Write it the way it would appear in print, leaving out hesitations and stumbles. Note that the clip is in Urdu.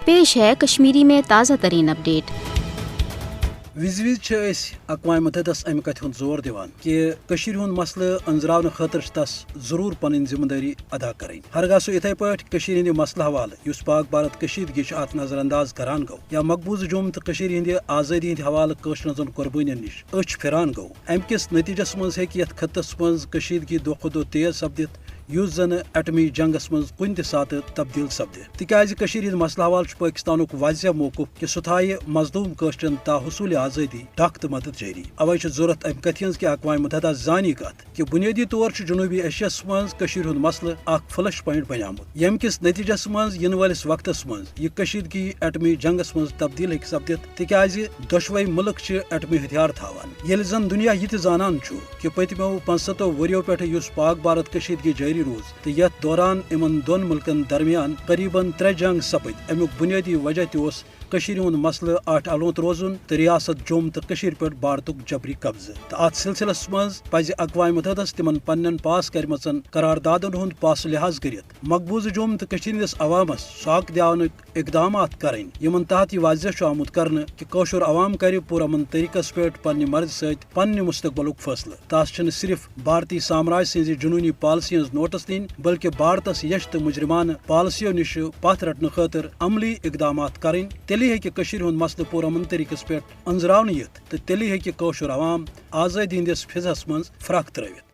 پیش ہے کشمیری میں تازہ ترین اپڈیٹ۔ وز اقوام متحدس امہ کت ہند زور دیوان کہ کشیر ہند مسئلہ انزراؤن خاطر تس ضرور پن ذمہ داری ادا کریں، ہرگاہ سہ اتھے پاٹ کشیر ہند مسئلہ حوالہ اس پاک بھارت کشیدگی ات نظر انداز کران گو یا مقبوضہ جوم تو کشیر ہند آزادی ہند حوالہ قشرن قربانین نش اچھ پھران گو، ام کس نتیجس مز ہیکہ خطس مز کشیدگی دہ کھو دہ تیز سپدت یس زن ایٹمی جنگس مز کن تہ سات تبدیل سپدے، تکیاز کشیر ہند مسئلہ حوالہ پاکستانک واضح موقف کہ سہ تھایہ مظلوم قشرن تا حصول آزادی ڈھک تو مدد جاری۔ اوے ضرورت ام کت ہز کہ اقوام متحدہ زانی کت کہ بنیادی طور جنوبی ایشیاس مز کشیر ہند مسئلہ اخ فلش پوائنٹ بنیامت، یم کس نتیجس مز ین والس وقتس مز یہ کشیدگی ایٹمی جنگس مز تبدیل ہیکہ سپدت، تکیاز دشوے ملک ایٹمی ہتھیار تھاوان، یل زن دنیا یہ زانان کہ پتمو 65 وریو پہ اس پاک بھارت کشیدگی جاری روز تو یتھ دوران ان دون ملکن درمیان قریباً 3 جنگ سپد، امیک بنیادی وجہ تس کشیر ہند مسئلہ آٹھ الوت روزن تو ریاست جوم تو کشیر پہ بھارتک جبری قبضہ، تو ات سلسلس مز پز اقوام متحدس تمن پنن پاس کرمچن قراردادن ہند پاس لحاظ کرت مقبوضہ جوم تو کشیر ہندس عوامس ساک دیانک اقدامات کریں، یمن تحت یہ واضح آمت کرنے کہ قشر عوام کر پور امن طریقس پہ پنہ مرض ست پنہ مستقبلک فیصلہ، تاس چھ صرف بھارتی سامراج سز جنونی پالسی ہز نوٹس دن بلکہ بھارتس یش تو مجرمانہ پالسیوں نش پتھ رٹنے خاطر عملی اقدامات کریں، تیلی ہیکہ کشیر ہند مسئلہ پور امن طریقس پہ انزراون یت تو تیلی ہیکہ قشر عوام آزادی ہندس فضحس مز فرق ترٲوِتھ۔